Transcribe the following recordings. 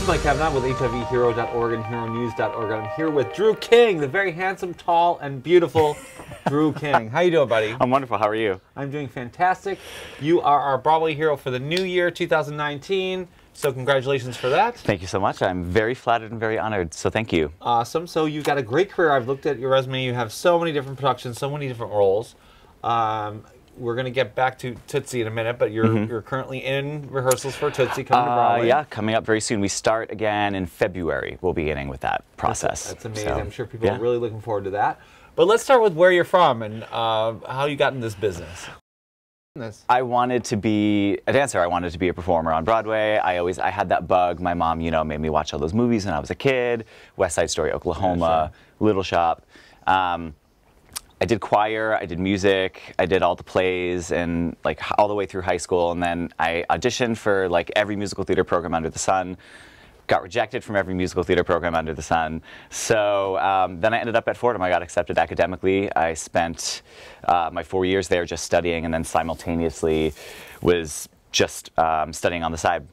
Mike Kavanaugh with HIVHero.org and HERONEWS.org. I'm here with Drew King, the very handsome, tall, and beautiful Drew King. How you doing, buddy? I'm wonderful. How are you? I'm doing fantastic. You are our Broadway hero for the new year, 2019. So congratulations for that. Thank you so much. I'm very flattered and very honored, so thank you. Awesome. So you've got a great career. I've looked at your resume. You have so many different productions, so many different roles. We're going to get back to Tootsie in a minute, but you're currently in rehearsals for Tootsie coming to Broadway. Yeah, coming up very soon. We start again in February. We'll be beginning with that process. That's amazing. So, I'm sure people are really looking forward to that. But let's start with where you're from and how you got in this business. I wanted to be a dancer. I wanted to be a performer on Broadway. I had that bug. My mom, made me watch all those movies when I was a kid. West Side Story, Oklahoma, Little Shop. I did choir, I did music, I did all the plays, and like all the way through high school. And then I auditioned for like every musical theater program under the sun. Got rejected from every musical theater program under the sun. So then I ended up at Fordham. I got accepted academically. I spent my 4 years there just studying, and then simultaneously was just studying on the side.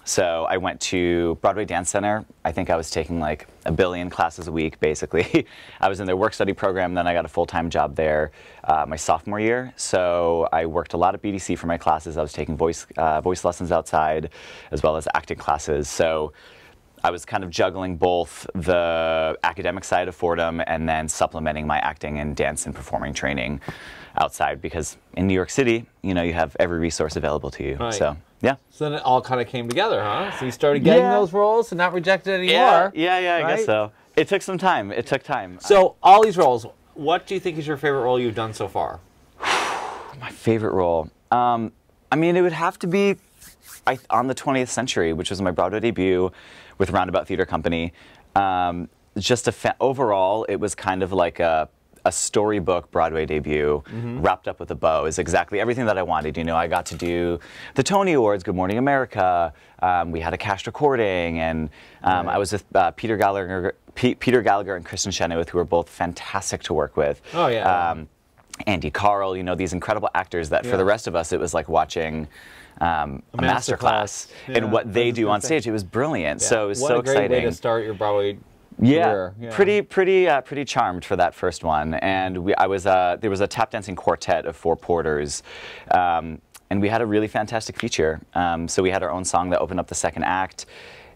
So I went to Broadway Dance Center. I think I was taking like 1 billion classes a week, basically. I was in their work-study program, then I got a full-time job there my sophomore year. So I worked a lot at BDC for my classes. I was taking voice lessons outside, as well as acting classes. So I was kind of juggling both the academic side of Fordham and then supplementing my acting and dance and performing training outside, because in New York City, you have every resource available to you. Right. So, yeah. So then it all kind of came together, huh? So you started getting those roles and not rejected anymore. Yeah, I guess so. It took some time. It took time. So all these roles, what do you think is your favorite role you've done so far? My favorite role? I mean, it would have to be on the 20th Century, which was my Broadway debut with Roundabout Theater Company. Overall, it was kind of like a storybook Broadway debut wrapped up with a bow. Is exactly everything that I wanted. I got to do the Tony Awards, Good Morning America. We had a cast recording, and I was with Peter Gallagher and Kristen Chenoweth, who were both fantastic to work with. Oh yeah. Andy Carl, these incredible actors that for the rest of us, it was like watching a masterclass in what they do on stage. It was brilliant. Yeah. So it was so exciting. What a great way to start your Broadway career. Yeah. Pretty charmed for that first one. And there was a tap dancing quartet of 4 porters. And we had a really fantastic feature. So we had our own song that opened up the second act.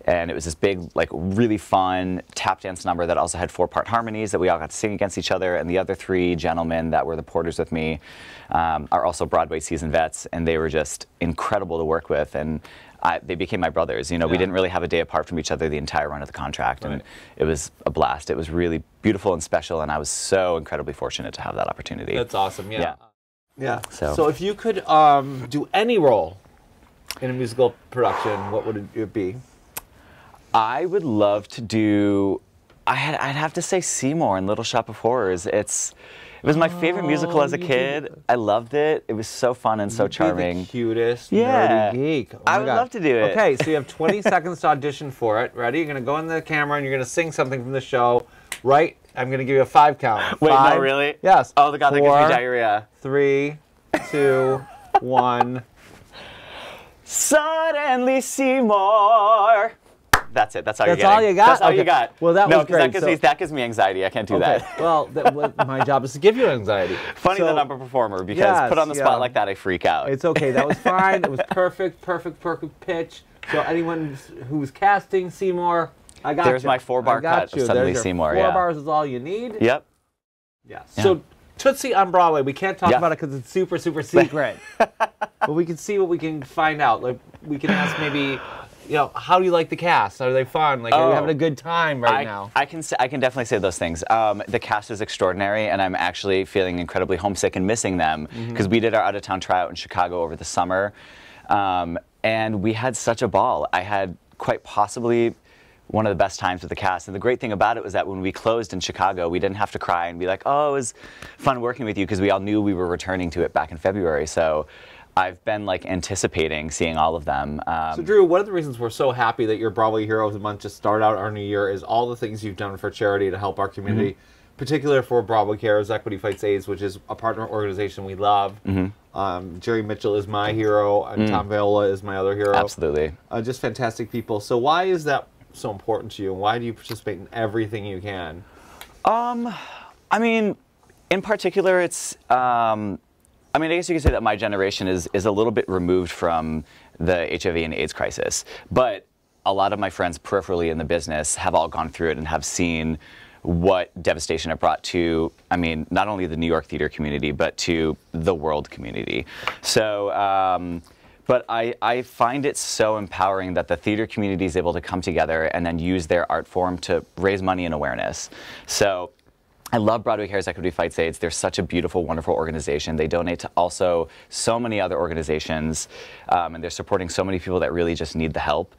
And it was this big, like, really fun tap dance number that also had 4-part harmonies that we all got to sing against each other. And the other 3 gentlemen that were the porters with me are also Broadway seasoned vets, and they were just incredible to work with. And they became my brothers. We didn't really have a day apart from each other the entire run of the contract, and it was a blast. It was really beautiful and special, and I was so incredibly fortunate to have that opportunity. That's awesome. Yeah. So if you could do any role in a musical production, what would it be? I would love to do. I'd have to say Seymour in Little Shop of Horrors. It was my favorite musical as a kid. I loved it. It was so fun and so charming. You'd be the cutest nerdy geek. Oh I would love to do it. Okay, so you have 20 seconds to audition for it. Ready? You're going to go in the camera and you're going to sing something from the show. Right? I'm going to give you a 5 count. Wait, 5, no, really? Yes. Oh, God, that gives me diarrhea. 3, 2, 1. Suddenly Seymour. That's it. That's all you're getting. That's all you got? That's all you got. Well, that was great. That gives me anxiety. I can't do that. Well, my job is to give you anxiety. Funny that I'm a performer, because put on the spot like that, I freak out. It's okay. That was fine. It was perfect pitch. So anyone who's casting Seymour, I got you. There's my 4-bar cut of Suddenly Seymour. 4 bars is all you need. Yep. Yeah. So Tootsie on Broadway, we can't talk about it because it's super, super secret. But we can see what we can find out. Like, we can ask maybe, how do you like the cast? Are they fun? Like, are you having a good time now? I can definitely say those things. The cast is extraordinary, and I'm actually feeling incredibly homesick and missing them, because we did our out-of-town tryout in Chicago over the summer, and we had such a ball. I had quite possibly one of the best times with the cast. And the great thing about it was that when we closed in Chicago, we didn't have to cry and be like, oh, it was fun working with you, because we all knew we were returning to it back in February. So I've been like anticipating seeing all of them. So Drew, one of the reasons we're so happy that your Broadway Heroes Month just started out our new year is all the things you've done for charity to help our community, particularly for Broadway Cares, Equity Fights AIDS, which is a partner organization we love. Jerry Mitchell is my hero, and Tom Viola is my other hero. Absolutely. Just fantastic people. So why is that so important to you? And why do you participate in everything you can? I mean, in particular, it's, I mean, I guess you could say that my generation is a little bit removed from the HIV and AIDS crisis, but a lot of my friends peripherally in the business have all gone through it and have seen what devastation it brought to, I mean, not only the New York theater community, but to the world community. So, but I find it so empowering that the theater community is able to come together and then use their art form to raise money and awareness. So I love Broadway Cares Equity Fights AIDS. They're such a beautiful, wonderful organization. They donate to also so many other organizations, and they're supporting so many people that really just need the help.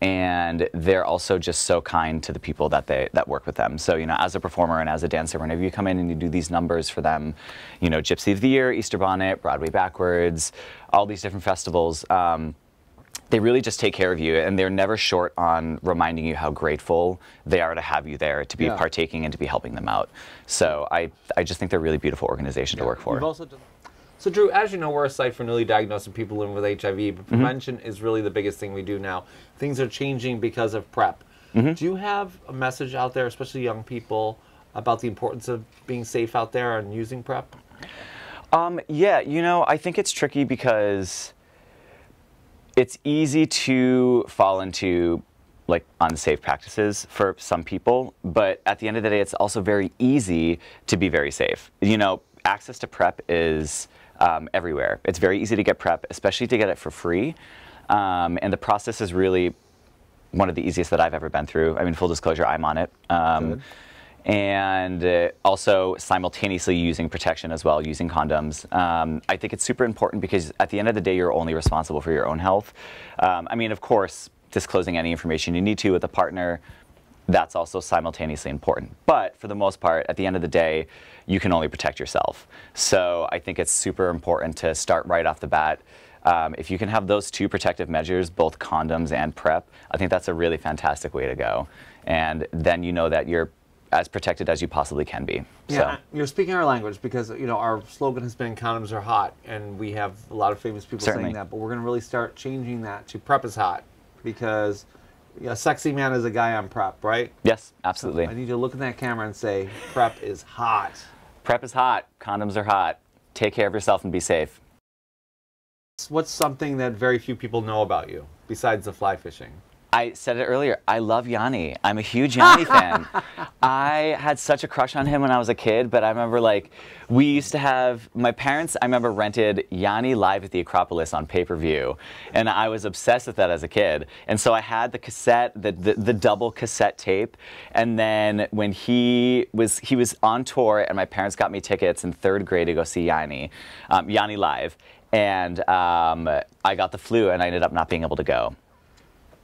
And they're also just so kind to the people that work with them. So, you know, as a performer and as a dancer, whenever you come in and you do these numbers for them, you know, Gypsy of the Year, Easter Bonnet, Broadway Backwards, all these different festivals, they really just take care of you, and they're never short on reminding you how grateful they are to have you there, to be partaking and to be helping them out. So I just think they're a really beautiful organization to work for. You've also done So Drew, as you know, we're a site for newly diagnosed and people living with HIV, but prevention is really the biggest thing we do now. Things are changing because of PrEP. Do you have a message out there, especially young people, about the importance of being safe out there and using PrEP? Yeah, you know, I think it's tricky because it's easy to fall into like unsafe practices for some people, but at the end of the day, it's also very easy to be very safe. You know, access to PrEP is everywhere. It's very easy to get PrEP, especially to get it for free. And the process is really one of the easiest that I've ever been through. I mean, full disclosure, I'm on it. And also simultaneously using protection as well, using condoms. I think it's super important because at the end of the day, you're only responsible for your own health. I mean, of course, disclosing any information you need to with a partner, that's also simultaneously important. But for the most part, at the end of the day, you can only protect yourself. So I think it's super important to start right off the bat. If you can have those two protective measures, both condoms and PrEP, I think that's a really fantastic way to go. And then you know that you're as protected as you possibly can be. Yeah, so. You're speaking our language because, you know, our slogan has been condoms are hot, and we have a lot of famous people saying that, but we're going to really start changing that to PrEP is hot, because a sexy man is a guy on PrEP, right? Yes, absolutely. So I need you to look in that camera and say, PrEP is hot. PrEP is hot. Condoms are hot. Take care of yourself and be safe. What's something that very few people know about you, besides the fly fishing? I said it earlier, I love Yanni. I'm a huge Yanni fan. I had such a crush on him when I was a kid, but I remember like, we used to have, my parents, I remember rented Yanni Live at the Acropolis on pay-per-view, and I was obsessed with that as a kid. And so I had the cassette, the double cassette tape, and then when he was on tour, and my parents got me tickets in 3rd grade to go see Yanni, Yanni Live, and I got the flu and I ended up not being able to go.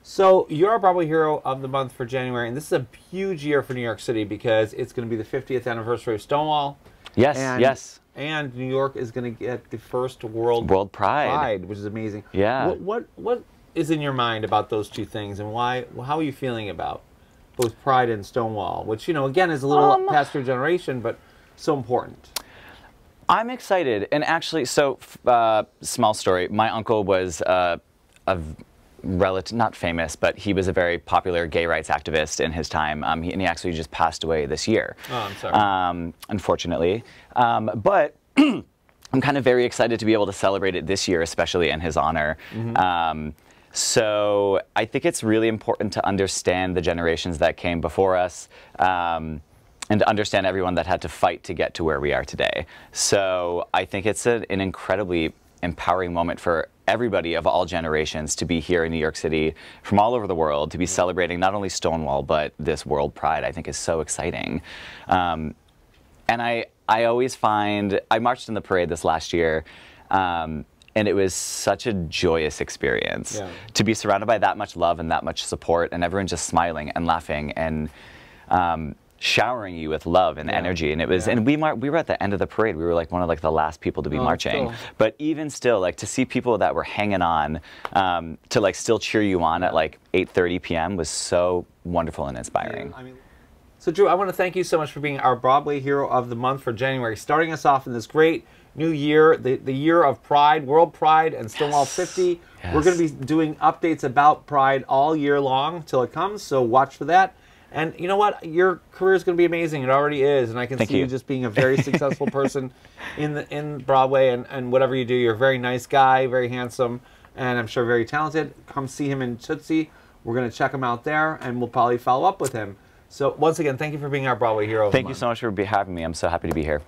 So you're a Broadway Hero of the Month for January, and this is a huge year for New York City because it's going to be the 50th anniversary of Stonewall. Yes, yes. And New York is going to get the first World Pride, which is amazing. Yeah. What is in your mind about those two things, and why? How are you feeling about both Pride and Stonewall, which, you know, again is a little past your generation, but so important? I'm excited, and actually, so small story. My uncle was a relative, not famous, but he was a very popular gay rights activist in his time, and he actually just passed away this year. Oh, I'm sorry. Unfortunately. But I'm kind of very excited to be able to celebrate it this year, especially in his honor. So I think it's really important to understand the generations that came before us, and to understand everyone that had to fight to get to where we are today. So I think it's an incredibly empowering moment for everybody of all generations to be here in New York City from all over the world, to be celebrating not only Stonewall, but this World Pride. I think is so exciting. And I always find, I marched in the parade this last year, and it was such a joyous experience to be surrounded by that much love and that much support, and everyone just smiling and laughing and showering you with love and energy. And it was, and we were at the end of the parade. We were like one of like the last people to be marching. Cool. But even still, like to see people that were hanging on to like still cheer you on at like 8:30 p.m. was so wonderful and inspiring. I mean, so Drew, I want to thank you so much for being our Broadway Hero of the Month for January, starting us off in this great new year, the year of Pride, World Pride, and Stonewall 50. We're going to be doing updates about Pride all year long till it comes, so watch for that. And you know what? Your career is going to be amazing. It already is, and I can see you just being a very successful person in Broadway and whatever you do. You're a very nice guy, very handsome, and I'm sure very talented. Come see him in Tootsie. We're going to check him out there, and we'll probably follow up with him. So once again, thank you for being our Broadway hero. Thank you so much for having me. I'm so happy to be here.